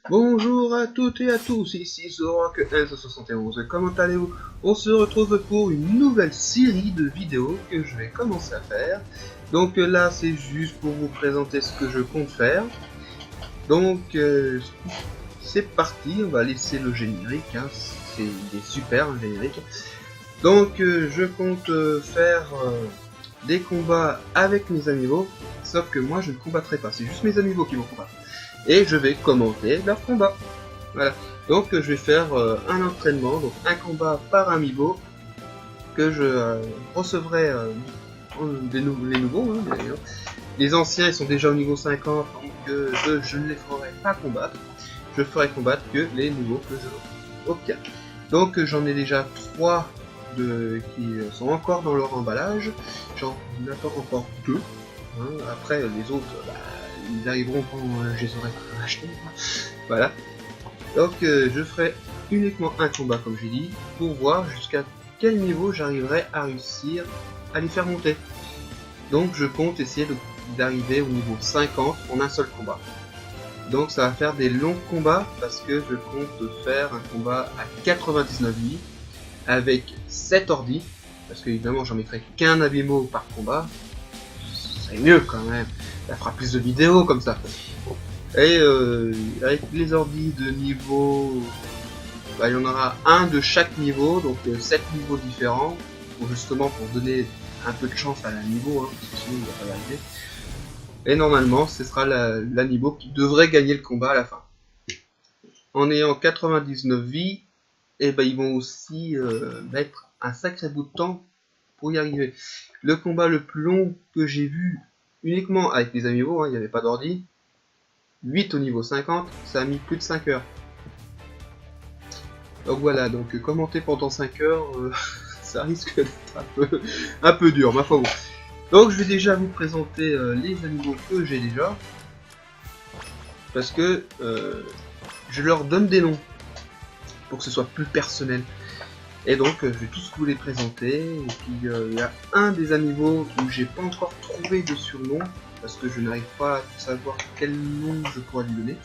Bonjour à toutes et à tous, ici Zorak S71. Comment allez-vous? On se retrouve pour une nouvelle série de vidéos que je vais commencer à faire. Donc là, c'est juste pour vous présenter ce que je compte faire. Donc c'est parti, on va laisser le générique. Il est super le générique. Donc je compte faire des combats avec mes amiibo. Sauf que moi, je ne combattrai pas. C'est juste mes amiibo qui vont combattre. Et je vais commenter leur combat. Voilà. Donc je vais faire un entraînement, donc un combat par amiibo que je recevrai les nouveaux. D'ailleurs. Les anciens ils sont déjà au niveau 50, donc je ne les ferai pas combattre. Je ferai combattre que les nouveaux que je obtiens. Donc j'en ai déjà 3 qui sont encore dans leur emballage. J'en attends encore 2. Après les autres, ils arriveront quand je les aurai achetés. Voilà. Donc je ferai uniquement un combat comme j'ai dit, pour voir jusqu'à quel niveau j'arriverai à réussir à les faire monter. Donc je compte essayer d'arriver au niveau 50 en un seul combat. Donc ça va faire des longs combats parce que je compte faire un combat à 99 vies avec 7 ordi, parce que évidemment j'en mettrai qu'un abimo par combat. C'est mieux quand même, ça fera plus de vidéos comme ça. Et avec les ordis de niveau, il y en aura un de chaque niveau, donc 7 niveaux différents, justement pour donner un peu de chance à la niveau, parce que sinon il va pas y arriver. Et normalement, ce sera la niveau qui devrait gagner le combat à la fin. En ayant 99 vies, et ils vont aussi mettre un sacré bout de temps pour y arriver. Le combat le plus long que j'ai vu, uniquement avec les amiibo, il n'y avait pas d'ordi, 8 au niveau 50, ça a mis plus de 5 heures. Donc voilà, donc commenter pendant 5 heures, ça risque d'être un peu dur, ma foi. Donc je vais déjà vous présenter les amiibo que j'ai déjà. Parce que je leur donne des noms, pour que ce soit plus personnel. Et donc je vais tous vous les présenter. Et puis il y a un des amiibo où j'ai pas encore trouvé de surnom, parce que je n'arrive pas à savoir quel nom je pourrais lui donner.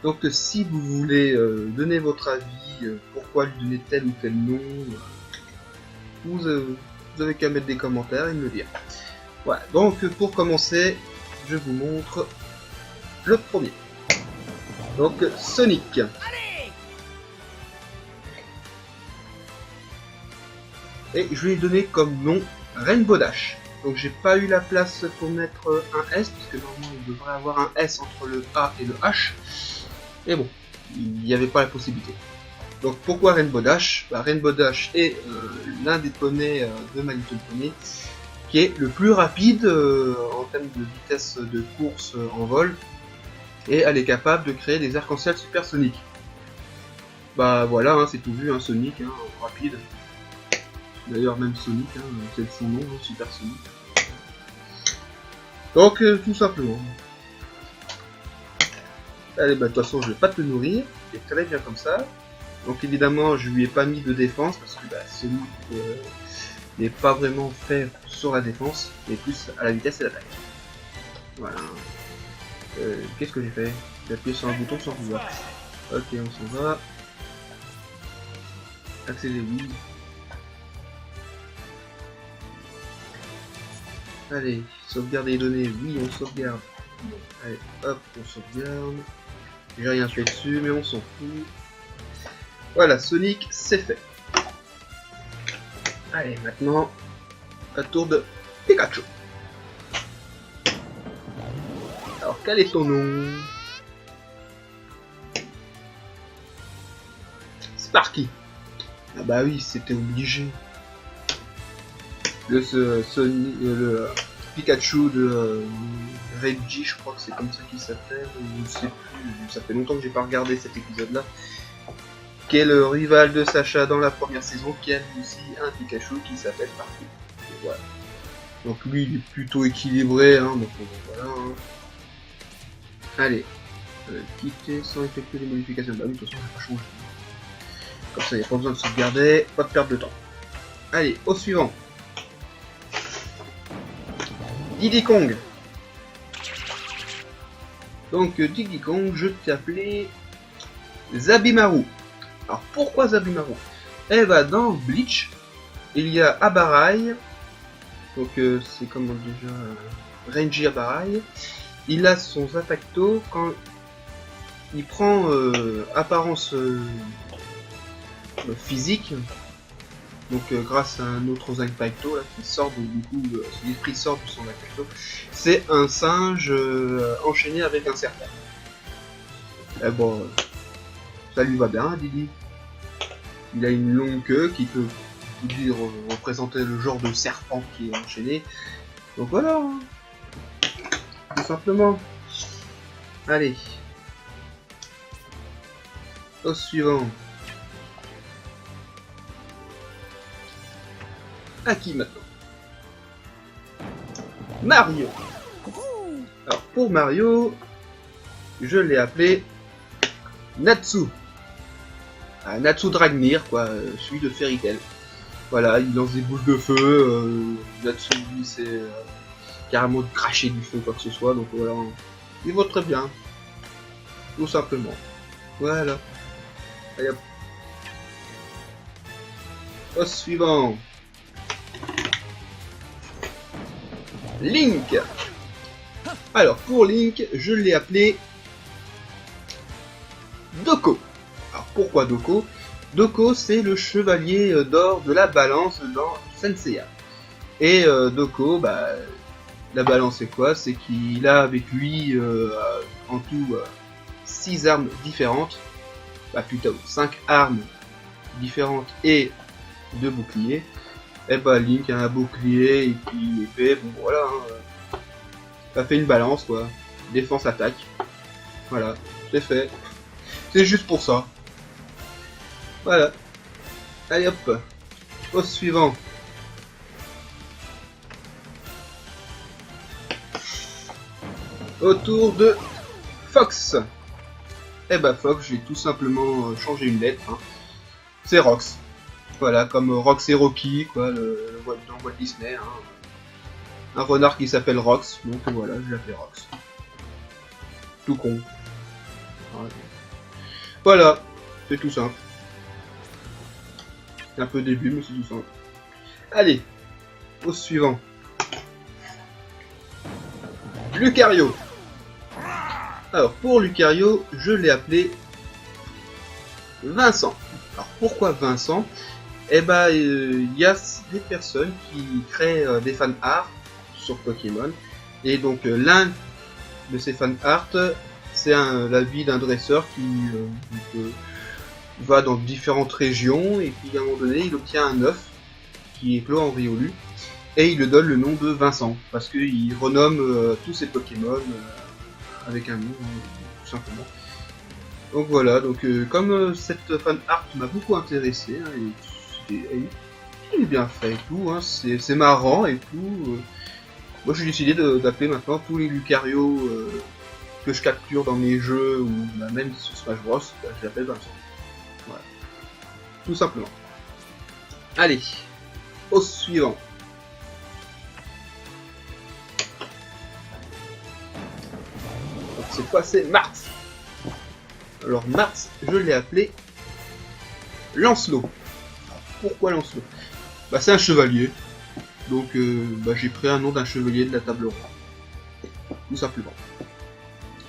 Donc si vous voulez donner votre avis, pourquoi lui donner tel ou tel nom, vous avez qu'à mettre des commentaires et me le dire. Voilà, donc pour commencer, je vous montre le premier. Donc Sonic. Et je lui ai donné comme nom Rainbow Dash. Donc j'ai pas eu la place pour mettre un S, parce que normalement il devrait avoir un S entre le A et le H. Mais bon, il n'y avait pas la possibilité. Donc pourquoi Rainbow Dash? Rainbow Dash est l'un des poneys de My Little Pony qui est le plus rapide en termes de vitesse de course en vol, et elle est capable de créer des arcs-en-ciel supersoniques. Bah voilà, c'est tout vu, Sonic, rapide. D'ailleurs même Sonic, c'est son nom, supersonique. Donc tout simplement. Allez, de toute façon je vais pas te nourrir, c'est très bien comme ça. Donc évidemment je lui ai pas mis de défense parce que Sonic n'est pas vraiment fait sur la défense, mais plus à la vitesse et la taille. Voilà. Qu'est-ce que j'ai fait? J'ai appuyé sur un bouton sans pouvoir. Ok, on s'en va. Accélérer, oui. Allez, sauvegarder les données, oui, on sauvegarde. Allez, hop, on sauvegarde. J'ai rien fait dessus, mais on s'en fout. Voilà, Sonic, c'est fait. Allez, maintenant, un tour de Pikachu. Alors, quel est ton nom? Sparky. Ah bah oui, c'était obligé. Le Pikachu de Reggie, je crois que c'est comme ça qu'il s'appelle, je sais plus, ça fait longtemps que j'ai pas regardé cet épisode-là. Qui est le rival de Sacha dans la première saison, qui a aussi un Pikachu qui s'appelle Sparky. Voilà. Donc lui, il est plutôt équilibré, donc voilà. Allez, quitter sans effectuer des modifications. Bah oui, de toute façon, ça va pas changer. Comme ça, il n'y a pas besoin de sauvegarder, pas de perte de temps. Allez, au suivant. Diddy Kong. Donc Diddy Kong, je t'ai appelé Zabimaru. Alors pourquoi Zabimaru? Eh bah dans Bleach, il y a Abarai, donc c'est comment déjà Renji Abarai. Il a son Zatacto quand il prend apparence physique, donc grâce à un autre Zatacto là, qui sort du coup, l'esprit sort de son Zatacto. C'est un singe enchaîné avec un serpent. Et bon, ça lui va bien, Didi. Il a une longue queue qui peut dire représenter le genre de serpent qui est enchaîné. Donc voilà, hein. Tout simplement. Allez. Au suivant. À qui maintenant? Mario. Alors pour Mario, je l'ai appelé Natsu. Ah, Natsu Dragnir, quoi, celui de Fairy Tail. Voilà, il lance des boules de feu, Natsu, lui, c'est carrément de cracher du feu, quoi que ce soit, donc voilà, il vaut très bien. Tout simplement. Voilà. Allez hop. Au suivant. Link. Alors, pour Link, je l'ai appelé Doko. Alors pourquoi Doko? Doko c'est le chevalier d'or de la balance dans Senseiya. Et Doko, bah, la balance c'est quoi? C'est qu'il a avec lui en tout 6 armes différentes, bah plutôt 5 armes différentes et 2 boucliers. Et bah Link a un bouclier et puis une épée, bon voilà, hein, ça fait une balance quoi, défense-attaque. Voilà, c'est fait. C'est juste pour ça. Voilà. Allez hop. Au suivant. Autour de Fox. Eh bah Fox, j'ai tout simplement changé une lettre. Hein. C'est Rox. Voilà, comme Rox et Rocky, quoi, dans Walt Disney. Hein. Un renard qui s'appelle Rox, donc voilà, je l'appelle Rox. Tout con. Voilà, c'est tout simple. C'est un peu début, mais c'est tout simple. Allez, au suivant. Lucario. Alors, pour Lucario, je l'ai appelé Vincent. Alors, pourquoi Vincent? Eh ben, il y a des personnes qui créent des fan art sur Pokémon. Et donc, l'un de ces fan art, c'est la vie d'un dresseur qui va dans différentes régions et puis à un moment donné il obtient un œuf qui éclot en Riolu et il lui donne le nom de Vincent parce qu'il renomme tous ses Pokémon avec un nom tout simplement. Donc voilà, donc comme cette fan art m'a beaucoup intéressé, hein, et il est bien fait et tout, hein, c'est marrant et tout. Moi j'ai décidé d'appeler maintenant tous les Lucario que je capture dans mes jeux ou même sur Smash Bros, je l'appelle Vincent. Voilà. Tout simplement. Allez, au suivant. Donc cette fois c'est Mars. Alors Mars, je l'ai appelé Lancelot. Alors, pourquoi Lancelot? Bah c'est un chevalier. Donc j'ai pris un nom d'un chevalier de la table ronde. Tout simplement.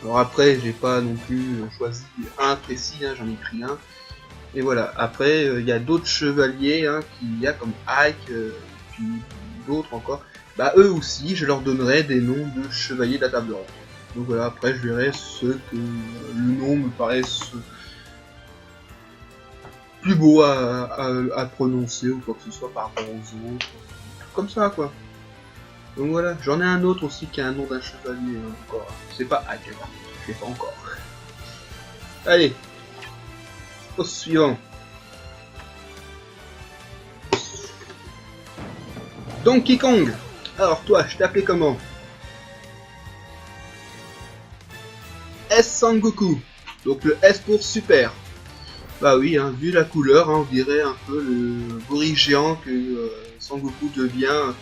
Alors après, j'ai pas non plus choisi un précis, hein, j'en ai pris un. Et voilà, après, il y a d'autres chevaliers hein, qu'il y a comme Ike, puis d'autres encore. Bah eux aussi, je leur donnerai des noms de chevaliers de la table ronde. Donc voilà, après je verrai ceux que le nom me paraisse plus beau à prononcer ou quoi que ce soit par rapport aux autres. Comme ça quoi. Donc voilà, j'en ai un autre aussi qui a un nom d'un chevalier encore. C'est pas Ike, je sais pas encore. Allez, au suivant. Donkey Kong. Alors toi, je t'appelais comment? S Sangoku. Donc le S pour super. Bah oui, hein, vu la couleur, hein, on dirait un peu le gorille géant que Sangoku devient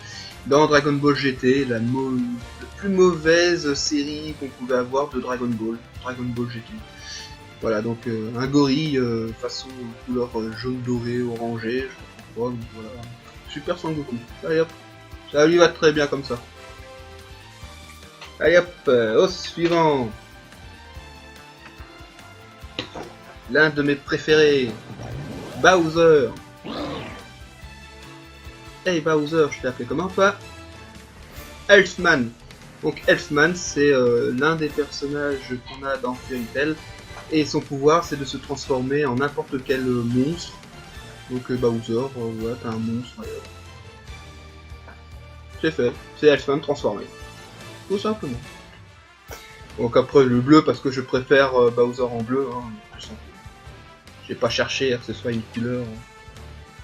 dans Dragon Ball GT, la plus mauvaise série qu'on pouvait avoir de Dragon Ball GT. Voilà, donc un gorille façon couleur jaune doré, orangé, je sais pas quoi, donc voilà. Super Sangoku. Allez hop, ça lui va très bien comme ça. Allez hop, au suivant. L'un de mes préférés, Bowser. Hey Bowser, je t'ai appelé comment toi? Elfman. Donc Elfman, c'est l'un des personnages qu'on a dans Fairy Tail. Et son pouvoir, c'est de se transformer en n'importe quel monstre. Donc Bowser, voilà, t'as un monstre. C'est fait, c'est Elfman transformé. Tout simplement. Donc après le bleu, parce que je préfère Bowser en bleu. Hein, j'ai pas cherché à ce que ce soit une couleur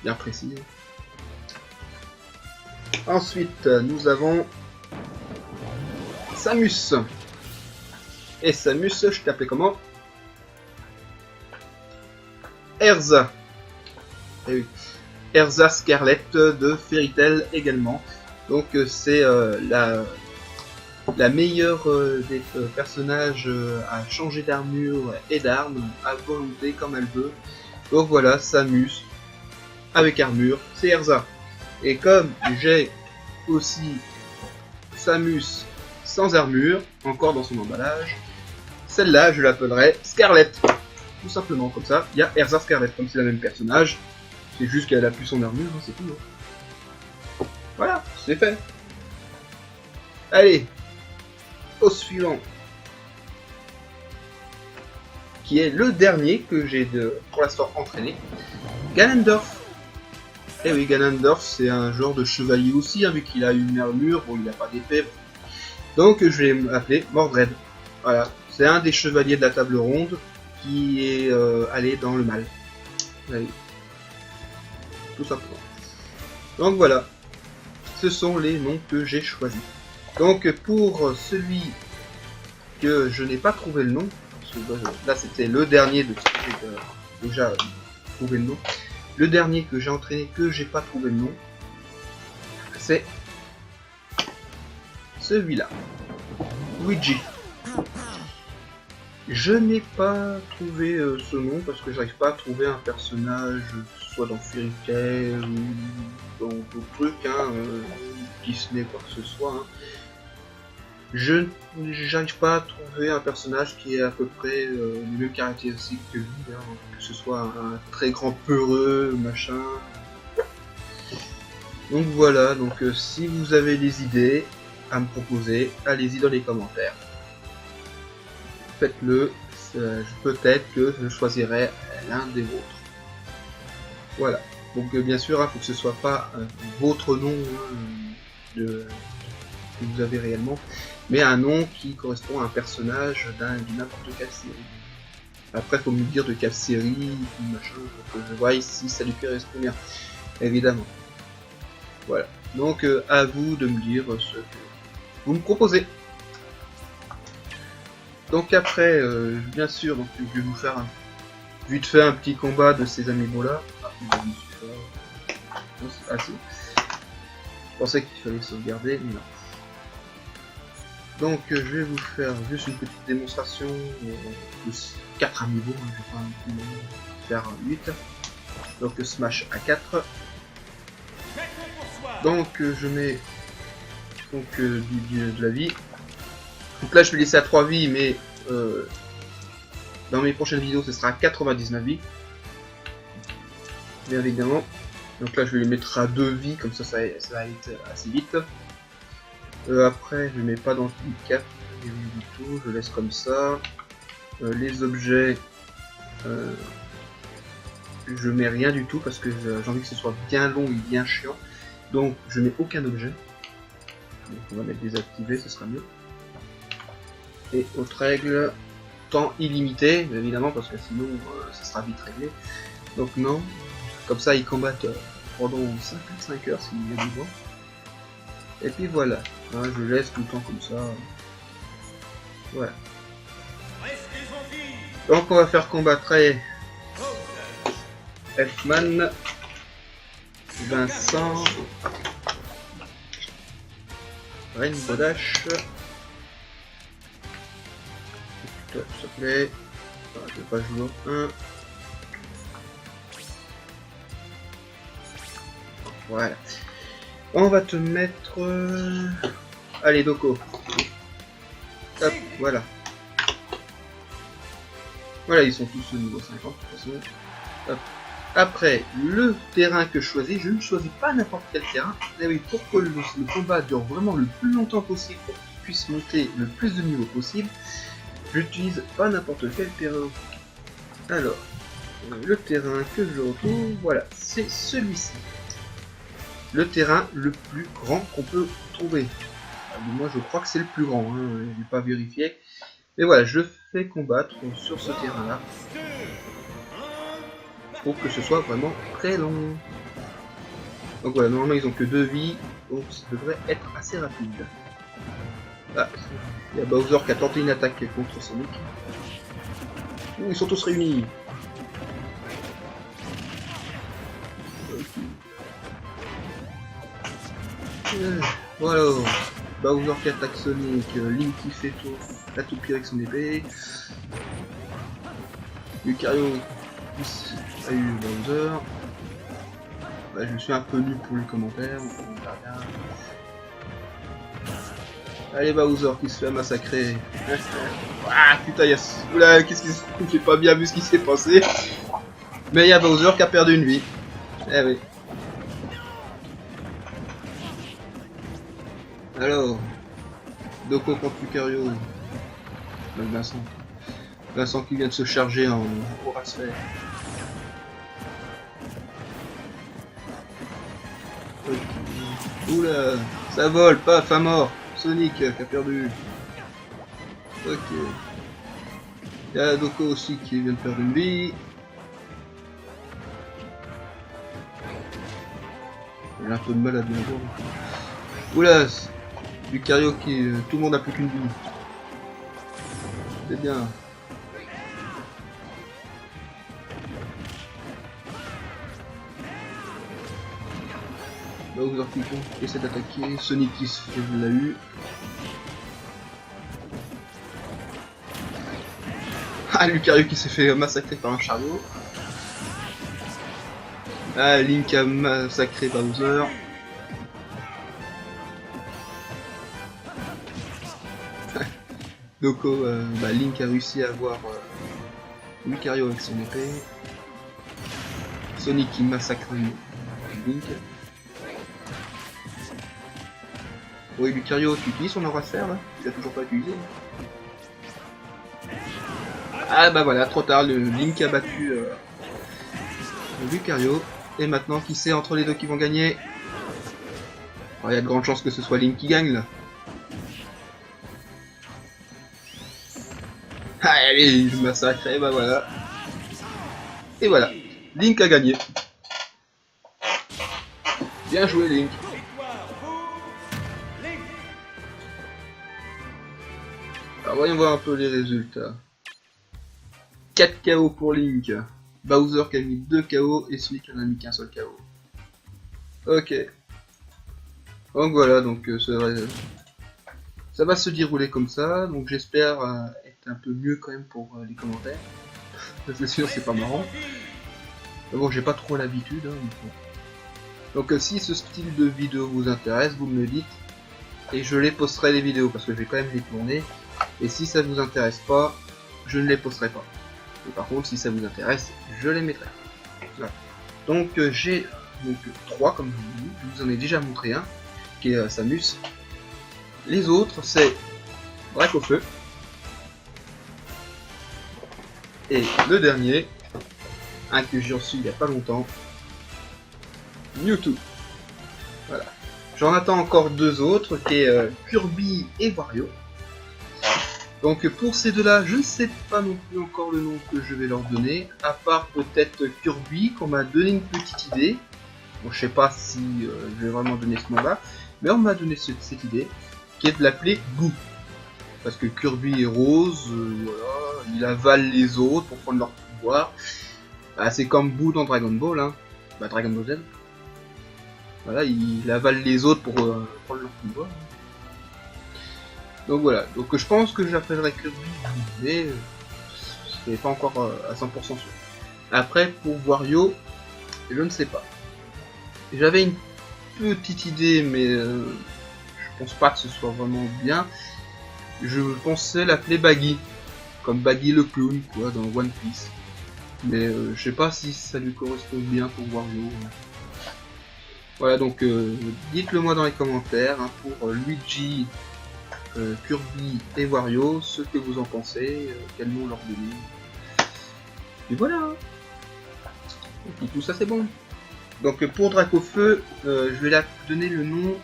bien précise. Ensuite, nous avons Samus. Et Samus, je t'appelais comment? Erza. Eh oui. Erza Scarlet de Fairy Tail également. Donc c'est la meilleure des personnages à changer d'armure et d'armes à volonté comme elle veut. Donc voilà, Samus avec armure, c'est Erza. Et comme j'ai aussi Samus sans armure, encore dans son emballage, celle-là je l'appellerai Scarlet. Tout simplement comme ça, il y a Erza Scarlet, comme c'est le même personnage, c'est juste qu'elle a plus son armure, hein, c'est tout. Hein. Voilà, c'est fait. Allez, au suivant, qui est le dernier que j'ai pour l'instant entraîné, Ganondorf. Eh oui, Ganondorf, c'est un genre de chevalier aussi, hein, vu qu'il a une armure, bon, il n'a pas d'épée. Donc je vais m'appeler Mordred. Voilà, c'est un des chevaliers de la table ronde qui est allé dans le mal. Allez. Tout simplement. Donc voilà, ce sont les noms que j'ai choisis. Donc pour celui que je n'ai pas trouvé le nom, parce que là c'était le dernier de ce que j'ai déjà trouvé le nom. Le dernier que j'ai entraîné que j'ai pas trouvé le nom, c'est celui-là, Luigi. Je n'ai pas trouvé ce nom parce que j'arrive pas à trouver un personnage, soit dans Fairy Tail ou dans d'autres trucs, hein, Disney quoi que ce soit. Hein. J'arrive pas à trouver un personnage qui ait à peu près les mêmes caractéristiques que lui, hein, que ce soit un très grand peureux, machin. Donc voilà, donc si vous avez des idées à me proposer, allez-y dans les commentaires. Faites-le, peut-être que je choisirai l'un des vôtres. Voilà, donc bien sûr, il faut que ce soit pas votre nom que vous avez réellement, mais un nom qui correspond à un personnage d'une n'importe quelle série. Après, il faut me dire de quelle série, machin, pour que je voie si ça lui correspond bien, évidemment. Voilà, donc à vous de me dire ce que vous me proposez. Donc après, bien sûr, donc, je vais vous faire vite fait un petit combat de ces amiibo là. Ah si. Je pensais qu'il fallait sauvegarder, mais non. Donc je vais vous faire juste une petite démonstration de 4 amiibo, hein, je vais pas faire 8. Donc Smash à 4. Donc je mets donc de la vie. Donc là je vais laisser à 3 vies, mais dans mes prochaines vidéos ce sera 99 vies. Bien évidemment. Donc là je vais les mettre à 2 vies, comme ça va être assez vite. Après je mets pas dans le cap du tout, je laisse comme ça. Les objets, je mets rien du tout parce que j'ai envie que ce soit bien long et bien chiant. Donc je mets aucun objet. Donc on va mettre désactivé, ce sera mieux. Et autre règle, temps illimité, évidemment, parce que sinon ça sera vite réglé. Donc non, comme ça ils combattent pendant 55 heures s'il y a du vent. Et puis voilà, hein, je laisse tout le temps comme ça. Voilà. Donc on va faire combattre Elfman, Vincent, Rainbow Dash, s'il te plaît, Je vais pas jouer un. Voilà. On va te mettre... Allez, Doko. Hop, voilà. Voilà, ils sont tous au niveau 50, de toute façon. Hop. Après, le terrain que je choisis, je ne choisis pas n'importe quel terrain. Et oui, pour que le combat dure vraiment le plus longtemps possible, pour qu'il puisse monter le plus de niveaux possible, j'utilise pas n'importe quel terrain. Alors, le terrain que je retrouve, voilà, c'est celui-ci. Le terrain le plus grand qu'on peut trouver. Moi, je crois que c'est le plus grand, hein, je n'ai pas vérifié. Mais voilà, je fais combattre sur ce terrain-là. Pour que ce soit vraiment très long. Donc voilà, normalement ils ont que 2 vies, donc ça devrait être assez rapide. Ah, il y a Bowser qui a tenté une attaque contre Sonic. Ouh, ils sont tous réunis. Voilà, Bowser qui attaque Sonic, Link qui fait tout, la toupie avec son épée. Lucario a eu Bowser. Bah, je suis un peu nul pour les commentaires, on verra bien. Allez Bowser qui se fait massacrer. Ah putain, oula, qu'est-ce qui se... J'ai pas bien vu ce qui s'est passé. Mais il y a Bowser qui a perdu une vie. Eh oui. Alors, Doko contre Lucario. Vincent. Vincent qui vient de se charger en Horace-Fer. Oula, ça vole, paf, à mort. Sonic qui a perdu. Ok. Il y a Doko aussi qui vient de perdre une vie. Il a un peu de mal à bien voir. Oula, Lucario qui... tout le monde a plus qu'une vie. C'est bien. Bowser qui essaie d'attaquer, Sonic qui se fait de la U. Ah, Lucario qui s'est fait massacrer par un chariot. Ah, Link a massacré Bowser. Doko, Link a réussi à avoir Lucario avec son épée. Sonic qui massacre Link. Oui, Lucario, tu utilises son aura de fer là? Tu l'as toujours pas utilisé. Ah bah voilà, trop tard, le Link a battu Lucario. Et maintenant, qui sait entre les deux qui vont gagner? Il y a de grandes chances que ce soit Link qui gagne là. Ah, allez, je massacre, et bah voilà. Et voilà, Link a gagné. Bien joué Link. Alors voyons voir un peu les résultats. 4 KO pour Link. Bowser qui a mis 2 KO et Sonic qui en a mis qu'un seul KO. Ok. Donc voilà, donc ça va se dérouler comme ça. Donc j'espère être un peu mieux quand même pour les commentaires. C'est sûr, c'est pas marrant. Mais bon, j'ai pas trop l'habitude. Hein, donc si ce style de vidéo vous intéresse, vous me le dites. Et je les posterai les vidéos parce que je vais quand même les tourner. Et si ça vous intéresse pas, je ne les posterai pas. Et par contre, si ça vous intéresse, je les mettrai. Voilà. Donc j'ai 3 comme je vous dis. Je vous en ai déjà montré un, qui est Samus. Les autres, c'est Braque au feu. Et le dernier, un que j'ai reçu il n'y a pas longtemps, Mewtwo. Voilà. J'en attends encore 2 autres, qui est Kirby et Wario. Donc pour ces deux-là, je ne sais pas non plus encore le nom que je vais leur donner, à part peut-être Kirby, qu'on m'a donné une petite idée. Bon, je sais pas si je vais vraiment donner ce nom-là, mais on m'a donné cette idée, qui est de l'appeler Boo. Parce que Kirby est rose, voilà, il avale les autres pour prendre leur pouvoir. Bah, c'est comme Boo dans Dragon Ball, hein. Bah, Dragon Ball Z. Voilà, il avale les autres pour prendre leur pouvoir. Donc voilà, donc je pense que j'appellerai Kirby, mais c'est pas encore à 100% sûr. Après, pour Wario, je ne sais pas. J'avais une petite idée, mais je pense pas que ce soit vraiment bien. Je pensais l'appeler Baggy, comme Baggy le clown, quoi, dans One Piece. Mais je sais pas si ça lui correspond bien pour Wario. Voilà, donc dites-le moi dans les commentaires, hein, pour Luigi, Kirby et Wario, ce que vous en pensez, quel nom leur donner. Et voilà. Et puis tout ça c'est bon. Donc pour Dracofeu, je vais la donner le nom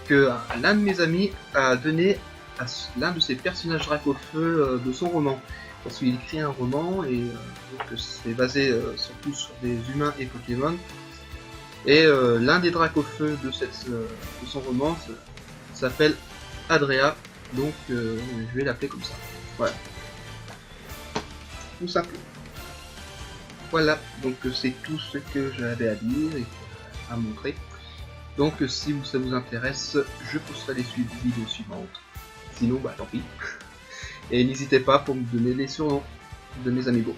que l'un de mes amis a donné à l'un de ses personnages Dracofeu de son roman. Parce qu'il écrit un roman et donc c'est basé surtout sur des humains et Pokémon. Et l'un des Dracofeu de son roman s'appelle Adrea, donc je vais l'appeler comme ça. Voilà. Tout simple. Voilà, donc c'est tout ce que j'avais à dire et à montrer. Donc si ça vous intéresse, je posterai les vidéos suivantes. Sinon, bah tant pis. Et n'hésitez pas pour me donner les surnoms de mes amigos.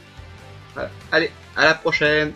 Voilà. Allez, à la prochaine!